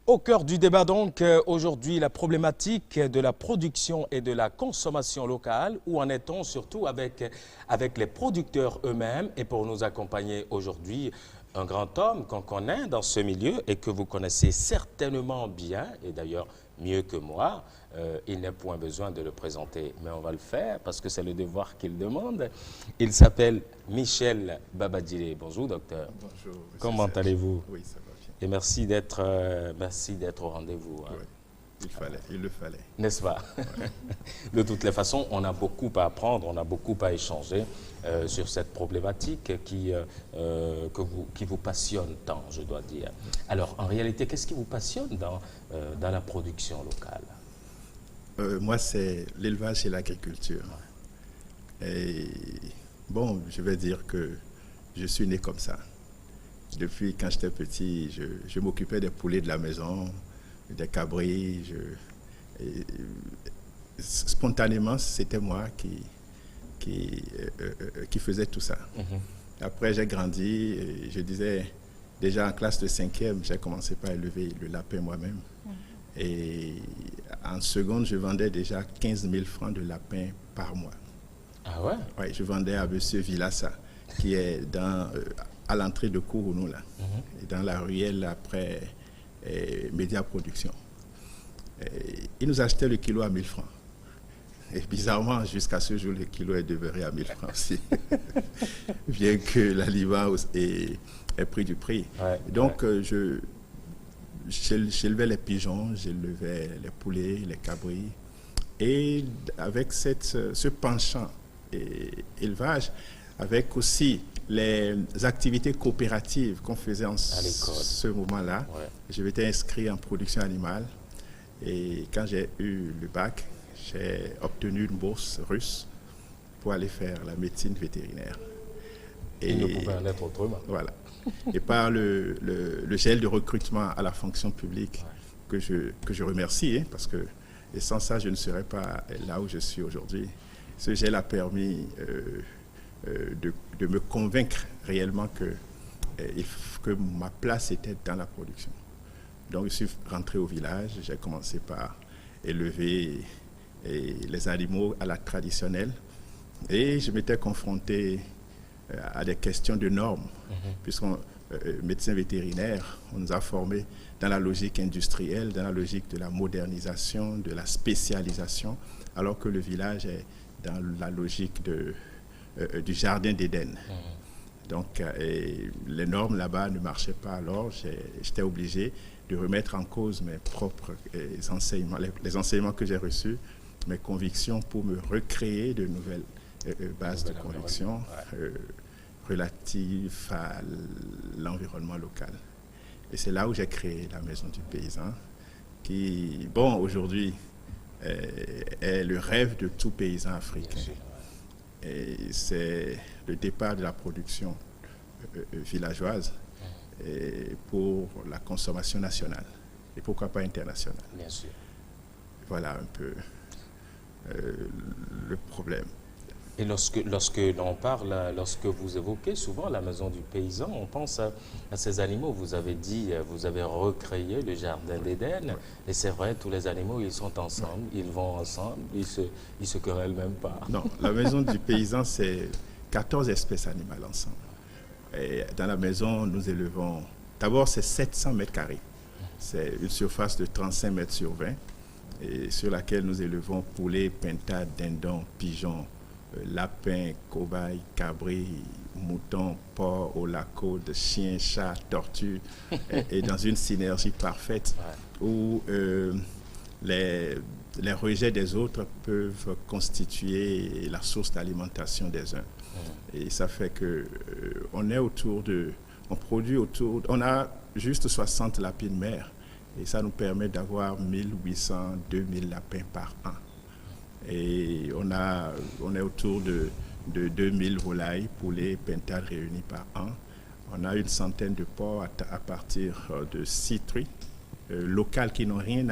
Au cœur du débat donc, aujourd'hui, la problématique de la production et de la consommation locale. Où en est-on surtout avec les producteurs eux-mêmes? Et pour nous accompagner aujourd'hui, un grand homme qu'on connaît dans ce milieu et que vous connaissez certainement bien, et d'ailleurs mieux que moi. Il n'est point besoin de le présenter, mais on va le faire parce que c'est le devoir qu'il demande. Il s'appelle Michel Babadile. Bonjour docteur. Bonjour, monsieur Comment Serge. allez-vous? Oui, ça va bien. Et merci d'être au rendez-vous, hein. Oui, il le fallait. N'est-ce pas? De toutes les façons, on a beaucoup à apprendre, on a beaucoup à échanger sur cette problématique qui vous passionne tant, je dois dire. Alors, en réalité, qu'est-ce qui vous passionne dans la production locale? Moi, c'est l'élevage et l'agriculture. Et bon, je vais dire que je suis né comme ça. Depuis quand j'étais petit, je m'occupais des poulets de la maison, des cabris. Et spontanément, c'était moi qui faisais tout ça. Après, j'ai grandi et je disais, déjà en classe de 5e, j'ai commencé par élever le lapin moi-même. Et en seconde, je vendais déjà 15 000 francs de lapin par mois. Ah ouais? Oui, je vendais à monsieur Villassa, qui est à l'entrée de Kourounou, là, et dans la ruelle après Média Production. Il nous achetait le kilo à 1000 francs. Et bizarrement, jusqu'à ce jour, le kilo est demeuré à 1000 francs aussi. Bien que l'aliment ait pris du prix. Ouais, donc, ouais. j'élevais les pigeons, j'élevais les poulets, les cabris. Et avec ce penchant élevage, avec aussi les activités coopératives qu'on faisait en ce moment-là, Ouais. je m'étais inscrit en production animale. Et quand j'ai eu le bac, j'ai obtenu une bourse russe pour aller faire la médecine vétérinaire. Il ne pouvait en être autrement. Voilà. Et par le gel de recrutement à la fonction publique, que je remercie, hein, parce que et sans ça, je ne serais pas là où je suis aujourd'hui. Ce gel a permis de me convaincre réellement que ma place était dans la production. Donc, je suis rentré au village, j'ai commencé par élever les animaux à la traditionnelle et je m'étais confronté à des questions de normes, puisqu'on médecin vétérinaire, on nous a formés dans la logique industrielle, dans la logique de la modernisation, de la spécialisation, alors que le village est dans la logique du jardin d'Éden. Donc, les normes là-bas ne marchaient pas, alors j'étais obligé de remettre en cause mes propres enseignements, les enseignements que j'ai reçus, mes convictions pour me recréer de nouvelles bases de conviction relatives à l'environnement local. Et c'est là où j'ai créé la Maison du Paysan, qui, bon, aujourd'hui, est le rêve de tout paysan africain. Et c'est le départ de la production villageoise pour la consommation nationale et pourquoi pas internationale. Bien sûr. Voilà un peu le problème. Et lorsque l'on parle, lorsque vous évoquez souvent la maison du paysan, on pense à ces animaux. Vous avez dit, vous avez recréé le jardin d'Éden. Et c'est vrai, tous les animaux, ils sont ensemble, ils vont ensemble, ils se querellent même pas. Non, la maison du paysan, c'est 14 espèces animales ensemble. Et dans la maison, nous élevons, d'abord c'est 700 mètres carrés. C'est une surface de 35 mètres sur 20, et sur laquelle nous élevons poulets, pintades, dindons, pigeons, lapins, cobayes, cabris, moutons, porcs, holacaudes, chiens, chats, tortues, et dans une synergie parfaite où les rejets des autres peuvent constituer la source d'alimentation des uns. Et ça fait que on a juste 60 lapins de mer, et ça nous permet d'avoir 1800, 2000 lapins par an. Et on est autour de 2000 volailles, poulets, pintades réunis par an. On a une centaine de porcs à partir de 6 truies locales qui n'ont rien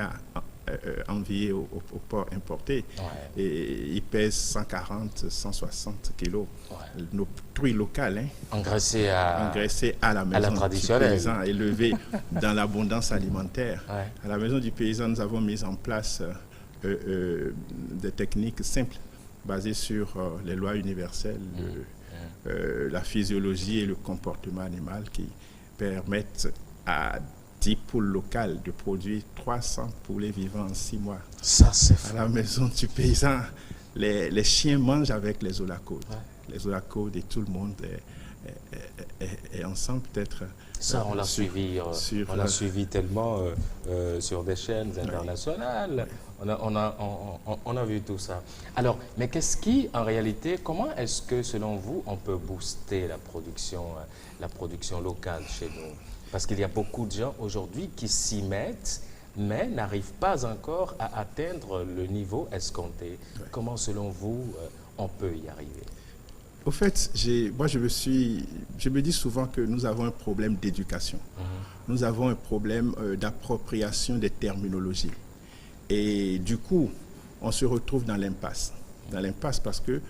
enviés au porc importé. Ouais. Et ils pèsent 140, 160 kilos. Ouais. Nos truies locales, hein, engraissés à la maison du paysan, élevés dans l'abondance alimentaire. Ouais. À la maison du paysan, nous avons mis en place des techniques simples basées sur les lois universelles, la physiologie et le comportement animal qui permettent à 10 poules locales de produire 300 poulets vivants en 6 mois. Ça, c'est fou. À la maison du paysan, les chiens mangent avec les olacaudes. Ouais. Les olacaudes et tout le monde est ensemble peut-être. Ça, on l'a suivi, on l'a suivi tellement sur des chaînes internationales. On a vu tout ça. Alors, mais qu'est-ce qui, en réalité, comment est-ce que, selon vous, on peut booster la production locale chez nous? Parce qu'il y a beaucoup de gens aujourd'hui qui s'y mettent, mais n'arrivent pas encore à atteindre le niveau escompté. Ouais. Comment, selon vous, on peut y arriver? Au fait, moi, je me dis souvent que nous avons un problème d'éducation. Nous avons un problème d'appropriation des terminologies. Et du coup, on se retrouve dans l'impasse. Dans l'impasse parce que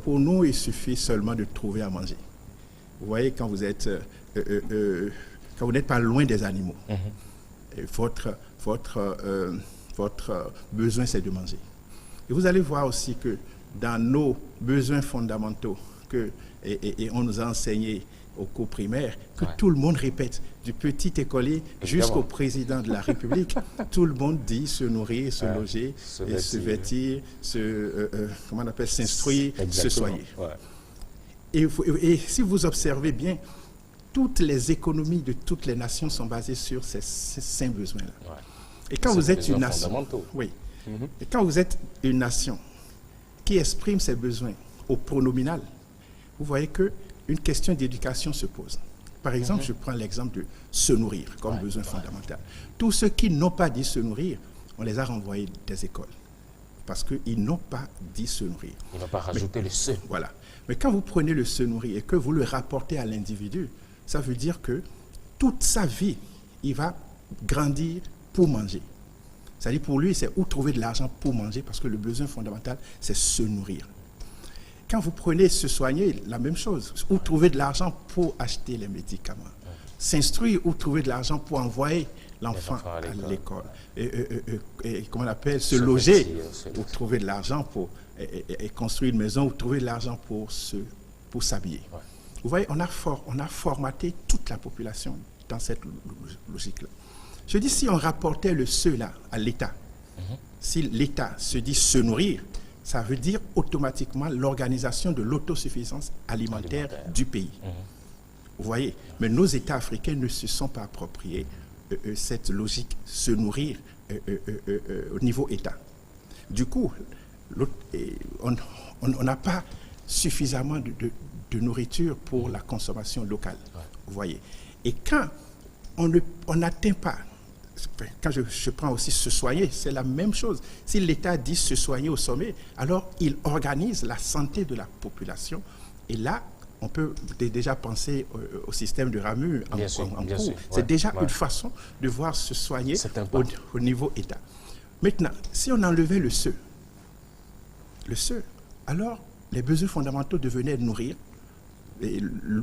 pour nous, il suffit seulement de trouver à manger. Vous voyez, quand vous êtes... quand vous n'êtes pas loin des animaux, votre besoin, c'est de manger. Et vous allez voir aussi que dans nos besoins fondamentaux, et on nous a enseigné au cours primaire, que tout le monde répète, du petit écolier jusqu'au président de la République, tout le monde dit se nourrir, se loger, se vêtir, comment on appelle, s'instruire, se soigner. Ouais. Et si vous observez bien, toutes les économies de toutes les nations sont basées sur ces 5 besoins-là. Ouais. Et quand vous êtes une nation, et quand vous êtes une nation qui exprime ses besoins au pronominal, vous voyez qu'une question d'éducation se pose. Par exemple, je prends l'exemple de se nourrir comme besoin fondamental. Tous ceux qui n'ont pas dit se nourrir, on les a renvoyés des écoles parce qu'ils n'ont pas dit se nourrir. On ne va pas rajouter le se. Voilà. Mais quand vous prenez le se nourrir et que vous le rapportez à l'individu, ça veut dire que toute sa vie, il va grandir pour manger. C'est-à-dire pour lui, c'est où trouver de l'argent pour manger parce que le besoin fondamental, c'est se nourrir. Quand vous prenez se soigner, la même chose. Où trouver de l'argent pour acheter les médicaments. S'instruire, où trouver de l'argent pour envoyer l'enfant à l'école. Et comment on appelle, se loger, où trouver de l'argent pour construire une maison, où trouver de l'argent pour s'habiller. Ouais. Vous voyez, on a formaté toute la population dans cette logique-là. Je dis, si on rapportait le ceux-là à l'État, si l'État se dit se nourrir, ça veut dire automatiquement l'organisation de l'autosuffisance alimentaire du pays. Vous voyez, mais nos États africains ne se sont pas appropriés cette logique se nourrir au niveau État. Du coup, on n'a pas suffisamment de nourriture pour la consommation locale. Vous voyez. Et quand on n'atteint pas, quand je prends aussi se soigner, c'est la même chose. Si l'État dit se soigner au sommet, alors il organise la santé de la population. Et là, on peut déjà penser au système de Ramu en cours. C'est déjà une façon de voir se soigner au niveau État. Maintenant, si on enlevait le se, alors les besoins fondamentaux devenaient nourrir,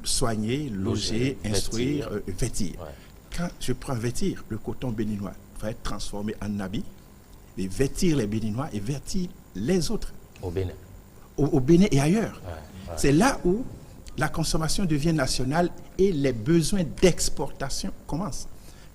soigner, loger, instruire, vêtir. Ouais. Quand je prends vêtir, le coton béninois va être transformé en habit, et vêtir les Béninois et vêtir les autres. Au Bénin. Au Bénin et ailleurs. Ouais. C'est là où la consommation devient nationale et les besoins d'exportation commencent.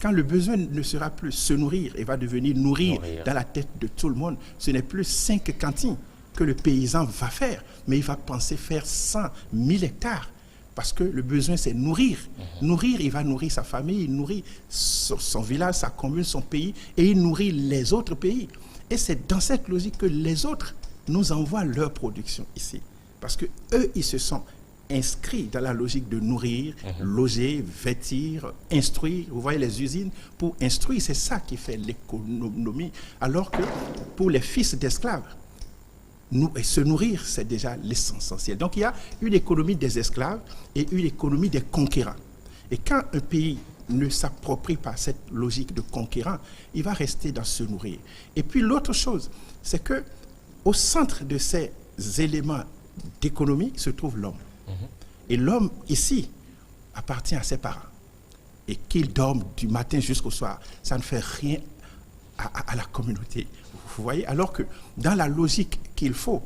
Quand le besoin ne sera plus se nourrir et va devenir nourrir dans la tête de tout le monde, ce n'est plus 5 cantines que le paysan va faire, mais il va penser faire 100 000 hectares. Parce que le besoin, c'est nourrir. Nourrir, il va nourrir sa famille, il nourrit son village, sa commune, son pays, et il nourrit les autres pays. Et c'est dans cette logique que les autres nous envoient leur production ici. Parce qu'eux, ils se sont inscrits dans la logique de nourrir, loger, vêtir, instruire. Vous voyez les usines pour instruire, c'est ça qui fait l'économie. Alors que pour les fils d'esclaves, se nourrir, c'est déjà l'essentiel. Donc il y a une économie des esclaves et une économie des conquérants. Et quand un pays ne s'approprie pas cette logique de conquérant, il va rester dans se nourrir. Et puis l'autre chose, c'est que au centre de ces éléments d'économie se trouve l'homme. Et l'homme, ici, appartient à ses parents. Et qu'il dorme du matin jusqu'au soir, ça ne fait rien à la communauté. Vous voyez? Alors que dans la logique qu'il faut,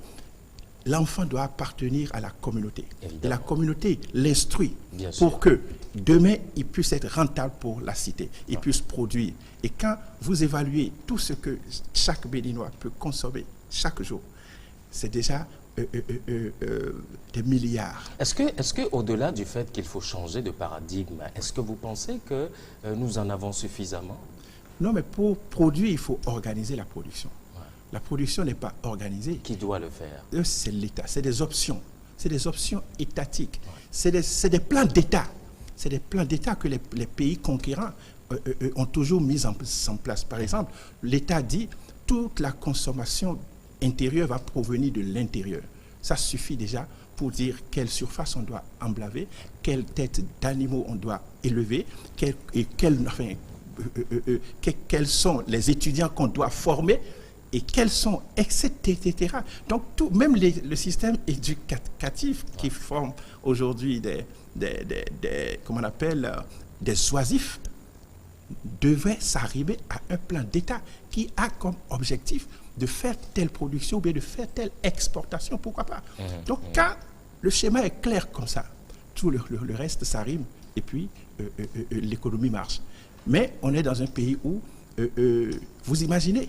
l'enfant doit appartenir à la communauté. Évidemment. Et la communauté l'instruit pour que demain, il puisse être rentable pour la cité, il puisse produire. Et quand vous évaluez tout ce que chaque Béninois peut consommer chaque jour, c'est déjà des milliards. Est-ce que au-delà du fait qu'il faut changer de paradigme, est-ce que vous pensez que nous en avons suffisamment? Non, mais pour produire, il faut organiser la production. La production n'est pas organisée. Qui doit le faire? C'est l'État. C'est des options. C'est des options étatiques. C'est des plans d'État. C'est des plans d'État que les pays conquérants ont toujours mis en place. Par exemple, l'État dit toute la consommation intérieure va provenir de l'intérieur. Ça suffit déjà pour dire quelle surface on doit emblaver, quelle tête d'animaux on doit élever, quels sont les étudiants qu'on doit former et quels sont, etc. Donc, même le système éducatif qui forme aujourd'hui comment on appelle, des oisifs, devrait s'arriver à un plan d'État qui a comme objectif de faire telle production ou bien de faire telle exportation, pourquoi pas. Donc, quand le schéma est clair comme ça, tout le reste, ça rime, et puis l'économie marche. Mais on est dans un pays où, vous imaginez,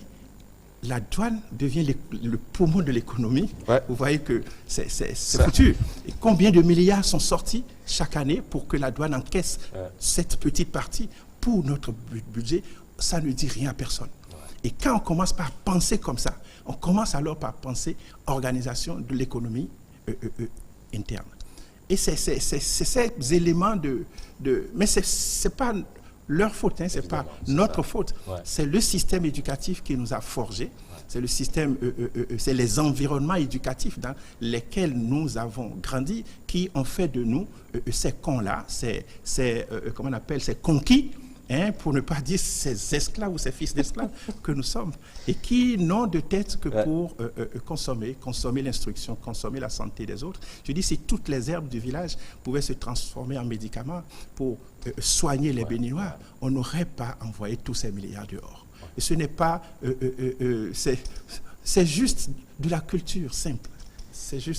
la douane devient le poumon de l'économie. Ouais. Vous voyez que c'est foutu. Et combien de milliards sont sortis chaque année pour que la douane encaisse cette petite partie pour notre budget? Ça ne dit rien à personne. Et quand on commence par penser comme ça, on commence alors par penser organisation de l'économie interne. Et c'est ces éléments mais c'est pas leur faute, hein, c'est pas notre faute. Ouais. C'est le système éducatif qui nous a forgés. C'est le système, c'est les environnements éducatifs dans lesquels nous avons grandi qui ont fait de nous ces cons-là, comment on appelle, ces conquis, hein, pour ne pas dire ces esclaves ou ces fils d'esclaves que nous sommes, et qui n'ont de tête que pour consommer l'instruction, consommer la santé des autres. Je dis, si toutes les herbes du village pouvaient se transformer en médicaments pour soigner les Béninois, on n'aurait pas envoyé tous ces milliards dehors. Et ce n'est pas... c'est juste de la culture simple.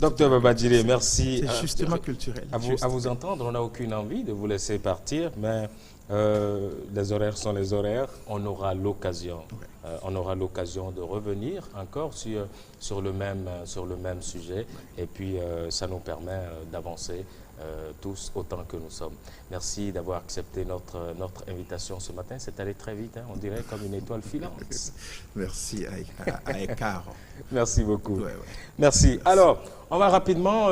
Docteur Babadjire, merci. C'est justement culturel. À vous entendre, on n'a aucune envie de vous laisser partir, mais les horaires sont les horaires. On aura l'occasion de revenir encore sur le même sujet. Et puis, ça nous permet d'avancer tous autant que nous sommes. Merci d'avoir accepté notre invitation ce matin. C'est allé très vite, hein, on dirait comme une étoile filante. Merci à écart. Merci beaucoup. Merci. Alors, on va rapidement...